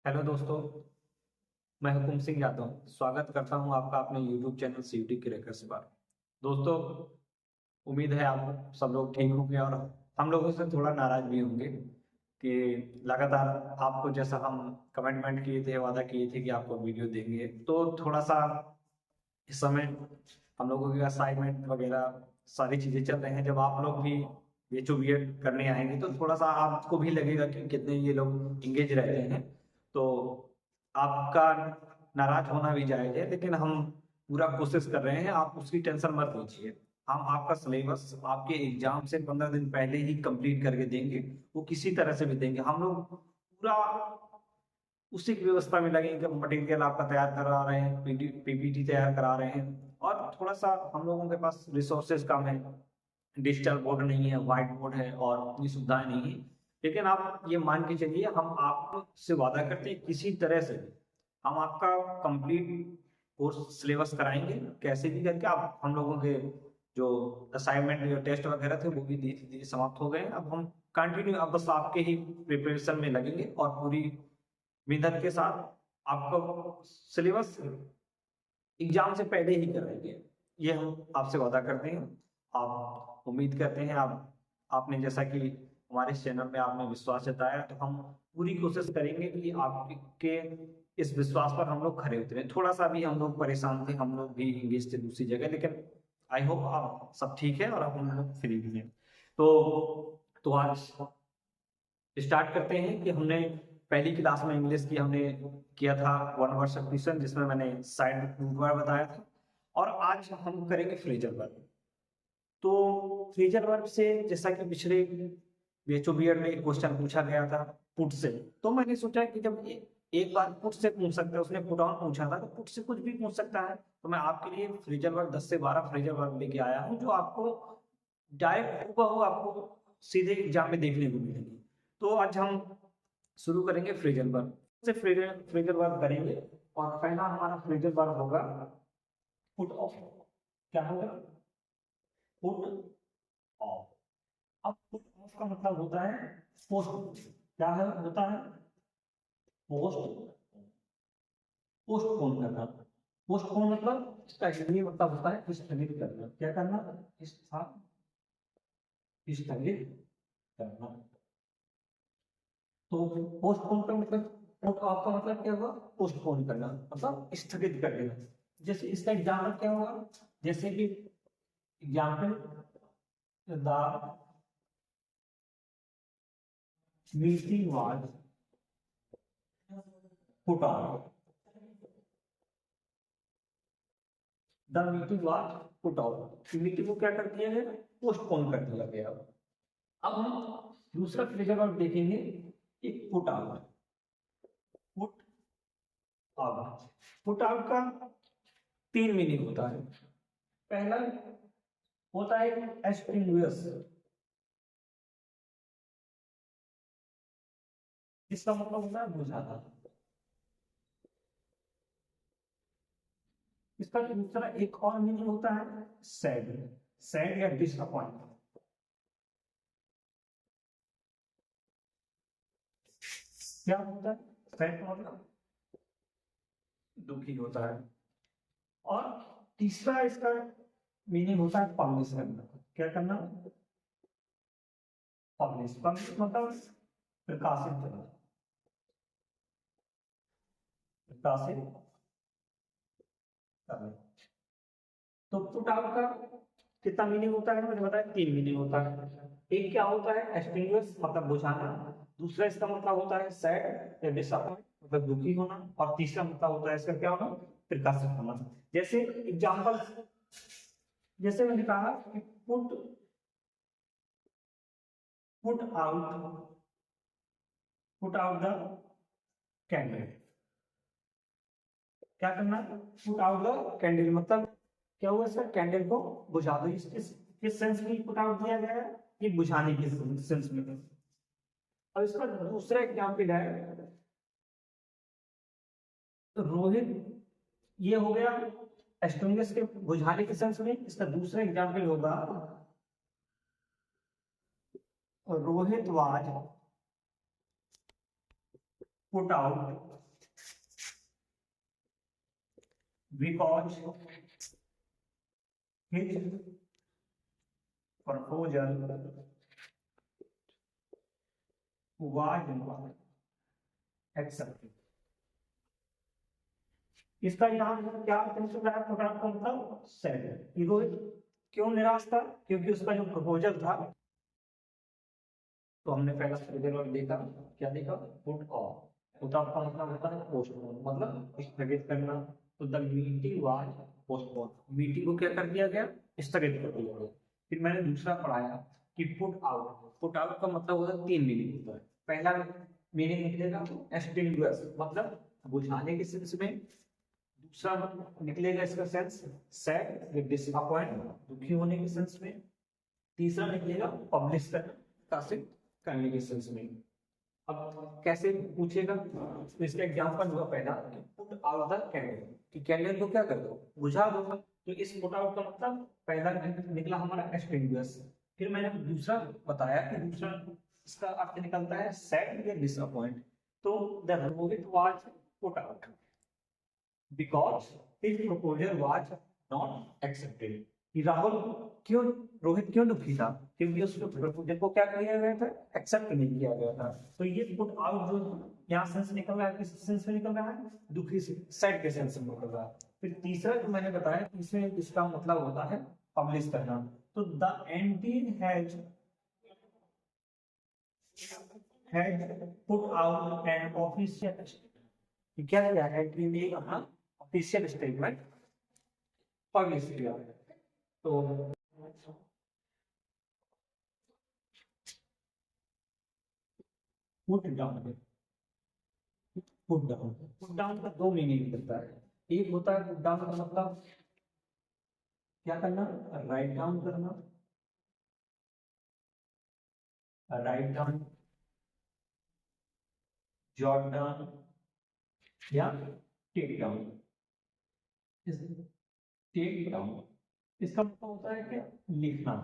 Hello दोस्तों। मैं हुकुम सिंह यादव स्वागत करता हूं आपका अपने YouTube चैनल सीयूटी क्रैकर्स पर। दोस्तों, उम्मीद है आप सब लोग ठीक होंगे और हम लोगों से थोड़ा नाराज भी होंगे कि लगातार आपको जैसा हम कमिटमेंट किए थे, वादा किए थे कि आपको वीडियो देंगे, तो थोड़ा सा इस समय हम लोगों की असाइनमेंट वगैरह सारी चीजें चल रहे हैं। जब आप लोग भी ये जो बीएड करने आएंगे तो थोड़ा सा आपको भी लगेगा कि कितने ये लोग इंगेज रहते हैं। तो आपका नाराज होना भी जायज है, लेकिन हम पूरा कोशिश कर रहे हैं, आप उसकी टेंशन मत लीजिए। हम आपका सिलेबस आपके एग्जाम से 15 दिन पहले ही कंप्लीट करके देंगे। वो किसी तरह से भी देंगे। हम लोग पूरा उसी की व्यवस्था में लगेंगे कि मटेरियल आपका तैयार करा रहे हैं, पीपीटी तैयार करा रहे हैं। और थोड़ा सा हम लोगों के पास रिसोर्सेज कम है, डिजिटल बोर्ड नहीं है, व्हाइट बोर्ड है और उतनी सुविधाएं नहीं है। लेकिन आप ये मान के चलिए, हम आपसे वादा करते हैं किसी तरह से हम आपका कंप्लीट कोर्स सिलेबस कराएंगे। कैसे भी करके आप हम लोगों के जो असाइनमेंट या टेस्ट वगैरह थे वो भी धीरे धीरे समाप्त हो गए हैं। अब हम कंटिन्यू अब बस आपके ही प्रिपरेशन में लगेंगे और पूरी मेहनत के साथ आपको सिलेबस एग्जाम से पहले ही कराएंगे। ये हम आपसे वादा करते हैं। आप उम्मीद करते हैं आप आपने जैसा कि हमारे इस चैनल में आपने विश्वास जताया, तो हम पूरी कोशिश करेंगे कि आपके इस विश्वास पर हम लोग खरे उतरे। थोड़ा सा भी हम लोग परेशान थे, हम लोग भी इंगेज थे दूसरी जगह, लेकिन आई होप आप सब ठीक है और अब हम लोग फ्री भी हैं। तो आज स्टार्ट करते हैं कि हमने पहली क्लास में इंग्लिश की हमने किया था वन वर्ड सब्स्टिट्यूशन, जिसमें मैंने साइड रूट वर्ड बताया था। और आज हम करेंगे फ्रेजल वर्ब। तो फ्रेजल वर्ब से जैसा कि पिछले बीएचओ में एक क्वेश्चन पूछा गया था पुट से, तो मैंने सोचा कि जब एक बार पुट से पूछ सकते हैं, उसने पुट ऑन पूछा था, तो पुट से कुछ भी पूछ सकता है। तो मैं आपके लिए फ्रेजल वर्ब 10 से 12 फ्रेजल वर्ब लेके आया हूँ, जो आपको डायरेक्ट हूबहू आपको सीधे एग्जाम में देखने को मिलेगी। तो आज हम शुरू करेंगे फ्रेजल वर्ब से। फ्रेजल वर्ब करेंगे और पहला हमारा फ्रेजल वर्ब होगा पुट ऑफ। क्या होगा? Put off. अब पुट ऑफ का मतलब होता है पोस्ट। क्या है होता है? पोस्ट। पोस्टपोन करना। पोस्टपोन मतलब इसका हिंदी मतलब होता है स्थगित करना। क्या करना? स्थगित करना। तो पोस्टपोन का मतलब, पुट ऑफ का मतलब क्या हुआ? पोस्टपोन करना, मतलब स्थगित कर देना। जैसे इसका एग्जाम्पल क्या होगा? जैसे कि example, the meeting was put on. The meeting was put on. Meeting को क्या कर दिया गया? पोस्टपोन कर दिया गया। अब हम दूसरा फ्रेजल वर्ब देखेंगे, एक put out. Put out. Put out का 3 मीनिंग होता है। पहला होता है एक्सटिंग्विश। इसका मतलब होता है बुझाना। इसका दूसरा एक और मीनिंग होता है सैड। सैड या डिसअपॉइंट। क्या होता है? सैड का मतलब दुखी होता है। और तीसरा इसका मीनिंग होता है पब्लिश करना। क्या करना? पब्लिश। पब्लिश मतलब प्रकाशित करना। प्रकाशित करना। तो पुट आउट का कितना मीनिंग होता है? मैंने बताया 3 मीनिंग होता है। एक क्या होता है? एक्सटिंग्विश मतलब बुझाना। दूसरा इसका मतलब होता है सैड या डिसअपॉइंट मतलब दुखी होना। और तीसरा मतलब होता है इसका क्या होना? प्रकाशित होना। जैसे एग्जांपल, जैसे मैंने कहा कि put put out put out the candle. क्या करना? पुट आउट द कैंडल मतलब क्या हुआ? इसका कैंडल को बुझा दो। किस सेंस में पुट आउट दिया गया है? ये बुझाने के सेंस में। और इसका दूसरा एग्जाम्पल है रोहित। ये हो गया एस्टोनियस के बुझाने के सेंस में। इसका दूसरा एग्जाम्पल होगा Rohit was put out because his proposal was accepted. इसका यहाँ क्या प्रिंसिपल है प्रोग्राम का मतलब सेट। रोहित क्यों निराश था? क्योंकि उसका जो प्रपोजल था, तो हमने पहला प्रपोजल देखा, क्या देखा? Put off. पुट ऑफ का मतलब होता है पोस्टपोन, मतलब स्थगित करना। तो the meeting was postpone, meeting को क्या कर दिया गया? स्थगित कर दिया गया। फिर मैंने दूसरा पढ़ाया कि पुट आउट। पुट आउट का मतलब होता है 3 मीनिंग होता है। पहला मीनिंग निकलेगा एक्सटिंग्विश, मतलब बुझाने के सेंस में। दूसरा निकलेगा इसका सेंस सैड विद डिसअपॉइंट, दुखी होने के सेंस में। तीसरा निकलेगा पब्लिश करना, प्रकाशित करने के सेंस में। अब कैसे पूछेगा? तो इसका एग्जांपल हुआ पहला, पुट आउट द कैंडल, कि कैंडल को क्या कर दो? बुझा दो। तो इस पुट आउट का मतलब पहला निकला हमारा एक्सटिंग्विश। फिर मैंने दूसरा बताया कि दूसरा इसका अर्थ निकलता है सैड या डिसअपॉइंट। तो the Rohit was put out because his proposal was not accepted। कि राहुल क्यों, रोहित क्यों दुखी था? क्योंकि उसके प्रपोजल को क्या किया गया था? एक्सेप्ट नहीं किया गया था। तो ये पुट आउट जो यहाँ सेंस निकल रहा है, किस सेंस में निकल रहा है? दुखी से, सैड के सेंस में निकल रहा है। फिर तीसरा जो मैंने बताया, इसमें इसका मतलब होता है पब्लिश करना। तो the anti has put out an official, क्या किया है? एंट्री में अपना ऑफिशियल स्टेटमेंट पब्लिश किया। तो पुट डाउन, पुट डाउन का 2 मीनिंग निकलता है। एक होता है पुट डाउन का मतलब क्या करना? राइट डाउन करना, राइट डाउन, जॉट डाउन या टेक डाउन। टेक डाउन इसका मतलब होता है क्या? लिखना।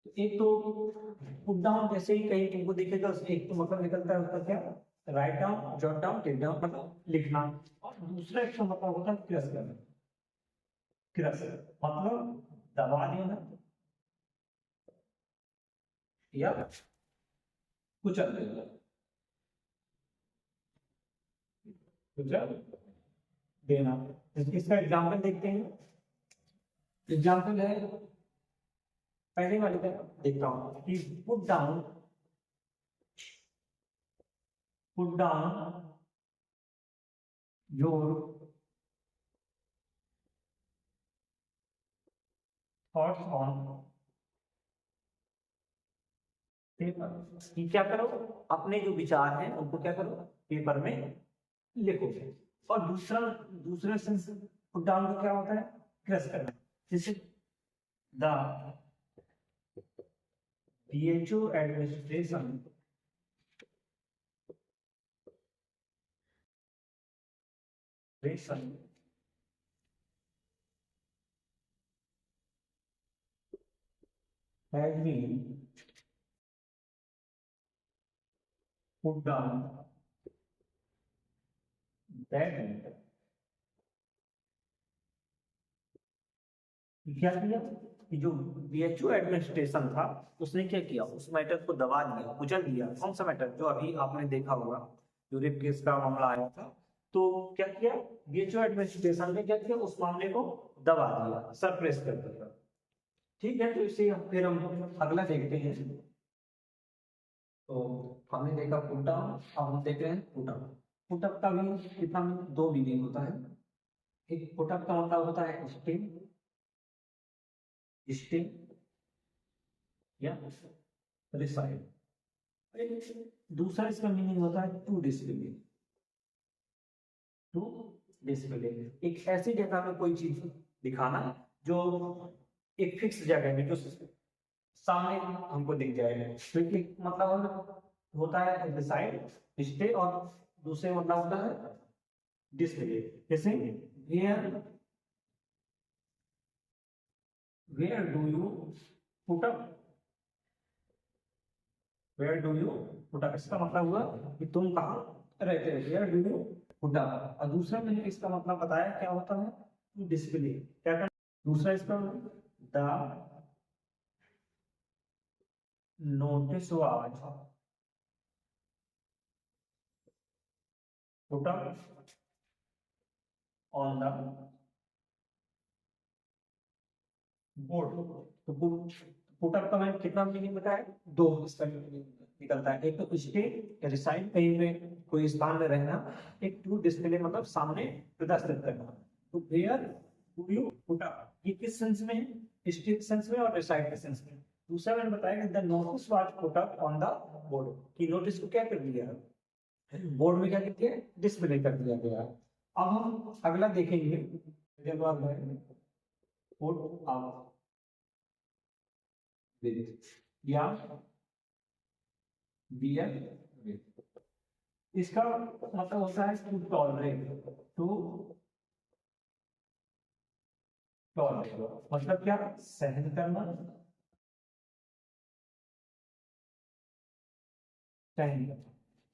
तो एक तो पुट डाउन जैसे ही कहीं तुमको दिखेगा, एक तो मतलब निकलता है उसका क्या? Write down, jot down, take down, मतलब लिखना। और दूसरा एक मतलब होता है क्रश करना। क्रश मतलब दबा देना या कुचल देना। कुचल देना। इसका एग्जाम्पल देखते हैं। एग्जाम्पल है पहले वाले का, देखता हूं कि put down your thoughts on paper. कि क्या करो? अपने जो विचार हैं उनको क्या करो? पेपर में लिखो। और दूसरा सेंस पुट डाउन का क्या होता है? क्रश करना। जैसे the BHO administration has been put down that क्या किया कि जो बीएचओ एडमिनिस्ट्रेशन था उसने क्या किया? उस मैटर को दबा दिया, कुचल दिया। कौन सा मैटर? जो अभी आपने देखा होगा, जो रेप केस का मामला आया था। तो क्या किया बीएचओ एडमिनिस्ट्रेशन ने? क्या किया? उस मामले को दबा दिया, सरप्रेस कर दिया। ठीक है, तो इसे फिर हम अगला देखते हैं। तो हमने देखा पुट डाउन, अब हम देख रहे हैं पुट अप। पुट अप का भी कितना 2 मीनिंग होता है। एक पुट अप का मतलब होता है स्टिंग, स्टिंग या रिसाइड। दूसरा इसका मीनिंग होता है टू डिस्प्ले। टू डिस्प्ले एक ऐसी जगह में कोई चीज दिखाना जो एक फिक्स जगह में, जो सामने हमको दिख जाए। तो एक मतलब होता है डिसाइड, स्टे, और दूसरे मतलब होता है डिस्प्ले। जैसे where do you put up, where do you put up इसका मतलब हुआ कि तुम कहाँ रहते हो। Where do you put up. और दूसरा मैंने इसका मतलब बताया क्या होता है, टू डिस्प्ले, क्या करना। दूसरा इसका the notice was put up on the board. तो पुट अप का मैंने कितना मीनिंग बताया, दो इसका मीनिंग निकलता है। एक तो स्टे या रिसाइड, कहीं में कोई स्थान में रहना। एक टू डिस्प्ले मतलब सामने प्रदर्शित करना। तो where do you put up, ये किस सेंस में है, स्टे के सेंस में और रिसाइड के सेंस में। दूसरा मैंने बताया कि the notice was put up on the board, कि नोटिस को क्या कर दिया, बोर्ड में क्या कर दिया, डिस्प्ले कर दिया गया। अब हम अगला देखेंगे, जवाब है पुट अप विद या बियर विद। इसका मतलब होता है टू टॉलरेट, टू टॉलरेट मतलब क्या, सहन करना, सहन करना,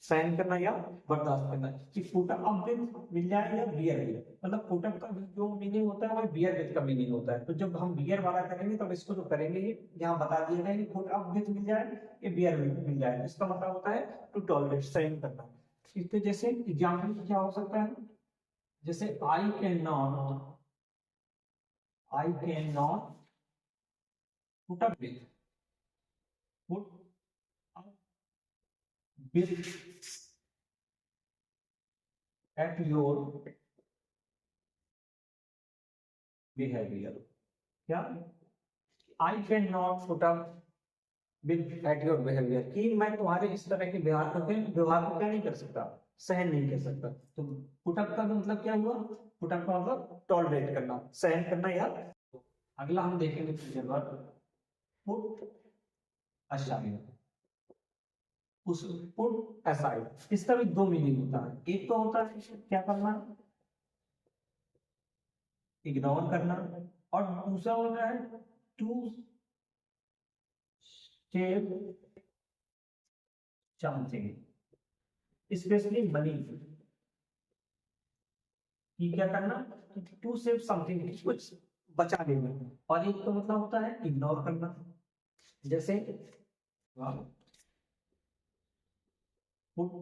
सहन करना या बर्दाश्त करना। कि पुटअप विद मिल जाए या बियर विद, मतलब पुटअप का जो मीनिंग होता है वो बियर विद का मीनिंग होता है। तो जब हम बियर वाला करेंगे तब इसको जो करेंगे, यहाँ बता दिया गया कि पुटअप विद मिल जाए या बियर विद मिल जाए, इसका मतलब होता है टू टॉलरेट, सहन करना। इसके जैसे एग्जाम्पल क्या हो सकता है, जैसे I can not put up with, put up with at your behaviour. क्या, I can not put up with at your behaviour, कि मैं तुम्हारे इस तरह के व्यवहार को क्या नहीं कर सकता, सहन नहीं कर सकता। तो पुट अप का मतलब क्या हुआ, पुट अप का मतलब टॉलरेट करना, सहन करना या। अगला हम देखेंगे पुट असाइड, उस पुट असाइड, इसका भी दो मीनिंग होता है। एक तो होता है क्या करना, इग्नोर करना, और दूसरा होता है to save something, specially money, कि क्या करना, टू सेव समथिंग, कुछ बचा लेना। और एक तो मतलब होता है इग्नोर करना, जैसे put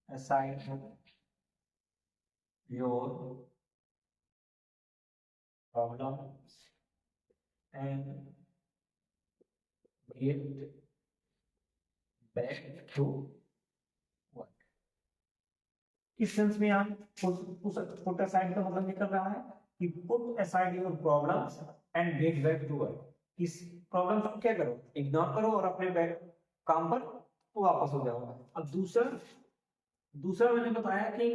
aside your problem and get back to work. किस सेंस में यहाँ पुट असाइड का मतलब निकल रहा है कि put aside your problems and get back to work. इस प्रॉब्लम को क्या करो, इग्नोर करो और अपने बैक काम पर वापस हो जाओ। अब दूसरा दूसरा मैंने बताया कि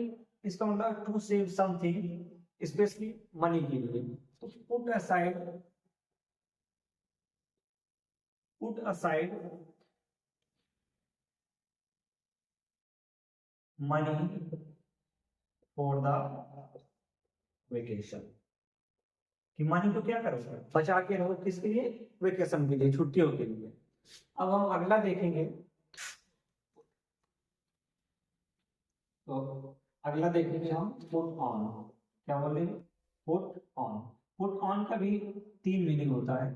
इसका मतलब to save something, specially money के लिए। तो put aside money for the vacation, कि मनी को क्या करो, बचा के रहो, किसके लिए, वेकेशन के लिए, छुट्टियों के लिए। अब हम अगला देखेंगे, तो अगला देखेंगे हम पुट ऑन। क्या बोलेंगे, पुट ऑन। पुट ऑन का भी तीन मीनिंग होता है।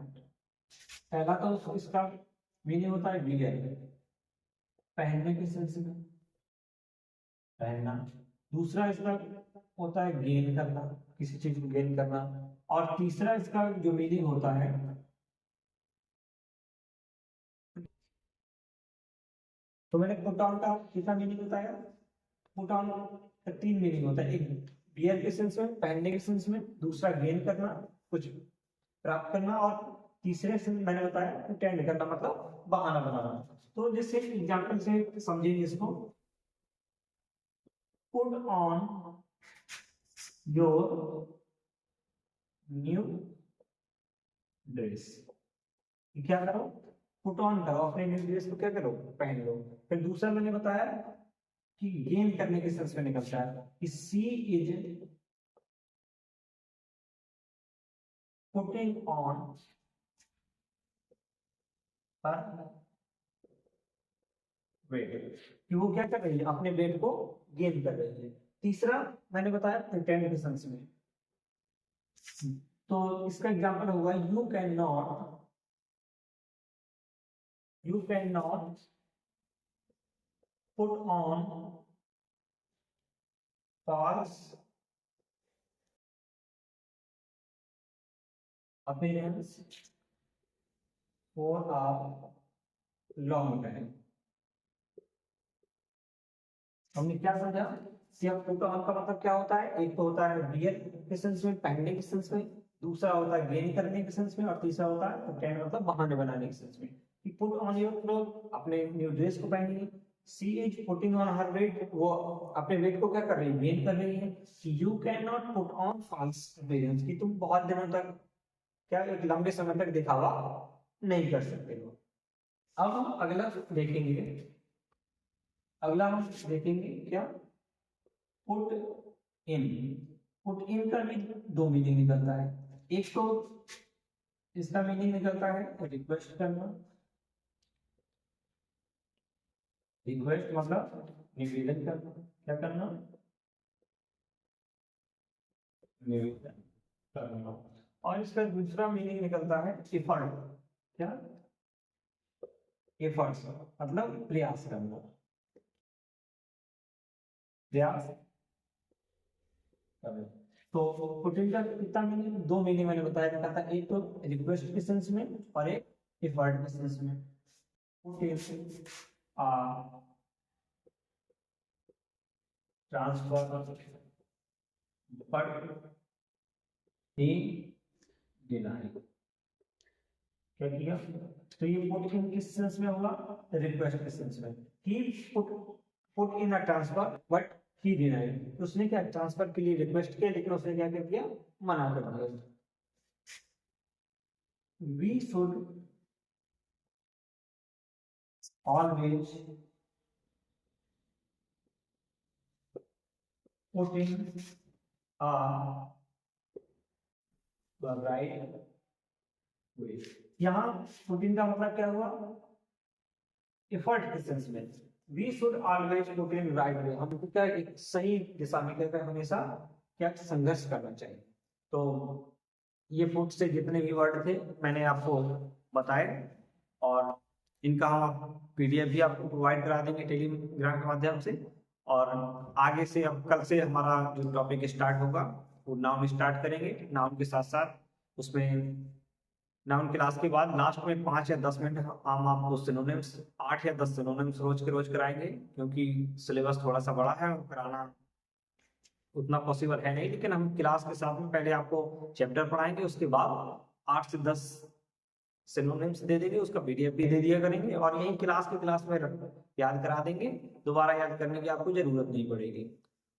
पहला तो इसका मीनिंग होता है वियर, पहनने के सेंस में, पहनना। दूसरा इसका होता है गेन करना, किसी चीज को गेन करना। और तीसरा इसका जो मीनिंग होता है, तो मैंने पुट ऑन का कितना मीनिंग बताया, पुट ऑन का तीन मीनिंग होता है। एक वियर के सेंस में, पहनने के सेंस में। दूसरा गेन करना, कुछ प्राप्त करना। और तीसरे से मैंने बताया अटेंड करना, मतलब बहाना बनाना। तो जैसे एग्जांपल से समझेंगे इसको, put on your new dress, क्या करो, पुट ऑन करो, अपने न्यू ड्रेस को क्या करो, पहन लो। फिर दूसरा मैंने बताया कि गेन करने के सेंस में निकलता है कि she is putting on her weight, कि वो क्या कर रही है, अपने वेट को गेन कर रही है। तीसरा मैंने बताया प्रिटेंड के सेंस में, तो इसका एग्जांपल होगा you can not put on false appearance for a long time। हमने क्या समझा कि अब पुट ऑन का मतलब क्या होता है, एक तो होता है वियर के सेंस में, पहनने के सेंस में, दूसरा होता है गेन करने के सेंस में, और तीसरा होता है प्रिटेंड मतलब बहाने बनाने के सेंस में। कि पुट ऑन योर क्लोथ, अपने न्यू ड्रेस को पहनिए। She is putting on her weight, वो अपने वेट को क्या कर रही है, गेन कर रही है। You can not put on false appearance, कि तुम बहुत दिनों तक क्या एक लंबे समय तक दिखावा नहीं कर सकते हो। अब हम अगला देखेंगे, क्या, पुट इन। पुट इन का भी दो मीनिंग निकलता है। एक तो इसका मीनिंग निकलता है रिक्वेस्ट करना, रिक्वेस्ट मतलब निवेदन करना, क्या करना, निवेदन करना। और इसका दूसरा मीनिंग निकलता है एफर्ट, क्या, एफर्ट्स मतलब प्रयास करना, प्रयास करना। तो पुटिंग का कितना मीनिंग, दो मीनिंग मैंने बताया था, एक तो रिक्वेस्ट के सेंस में और एक एफर्ट के सेंस में। ट्रांसफर बट ही डिनाई, क्या किया, तो ये पुट इन किस सेंस में होगा, रिक्वेस्ट के सेंस में। He put in a transfer but he denied, उसने क्या ट्रांसफर के लिए रिक्वेस्ट किया, लेकिन उसने क्या कर दिया, मना कर दिया। We should always put in a right way. यहाँ पुट इन का मतलब क्या हुआ, एफर्ट के सेंस में। We should always put in right way, हमको क्या एक सही दिशा में क्या हमेशा क्या संघर्ष करना चाहिए। तो ये पुट से जितने भी वर्ड थे मैंने आपको बताए, और इनका हम पीडीएफ भी आपको प्रोवाइड करा देंगे टेलीग्राम के माध्यम से। और आगे से अब कल से हमारा जो टॉपिक स्टार्ट होगा वो नाउन स्टार्ट करेंगे। नाउन के साथ साथ उसमें नाउन क्लास के बाद लास्ट में 5 या 10 मिनट हम आपको सिनोनिम्स, 8 या 10 सिनोनिम्स रोज कराएंगे, क्योंकि सिलेबस थोड़ा सा बड़ा है और कराना उतना पॉसिबल है नहीं। लेकिन हम क्लास के साथ में पहले आपको चैप्टर पढ़ाएंगे, उसके बाद 8 से 10 सिनोनिम्स दे देंगे, उसका पीडीएफ भी दे दिया करेंगे, और यही क्लास में याद करा देंगे। दोबारा याद करने की आपको जरूरत नहीं पड़ेगी।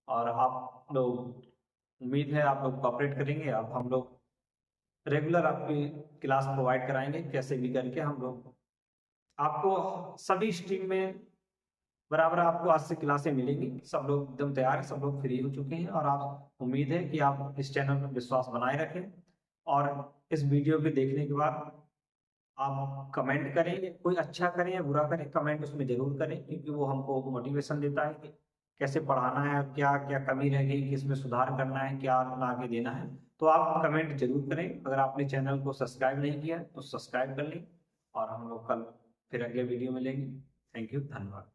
और आप लोग, उम्मीद है आप लोग कोऑपरेट करेंगे। अब हम लोग रेगुलर आपकी क्लास प्रोवाइड कराएंगे, कैसे भी करके हम लोग आपको सभी स्ट्रीम में बराबर आपको आज से क्लासें मिलेंगी। सब लोग एकदम तैयार है, सब लोग फ्री हो चुके हैं, और आप उम्मीद है कि आप इस चैनल पर विश्वास बनाए रखें, और इस वीडियो के देखने के बाद आप कमेंट करें, कोई अच्छा करें या बुरा करें, कमेंट उसमें जरूर करें, क्योंकि वो हमको मोटिवेशन देता है कि कैसे पढ़ाना है, क्या क्या कमी रह गई, किसमें सुधार करना है, क्या आगे देना है। तो आप कमेंट जरूर करें। अगर आपने चैनल को सब्सक्राइब नहीं किया तो सब्सक्राइब कर लें, और हम लोग कल फिर अगले वीडियो में लेंगे। थैंक यू, धन्यवाद।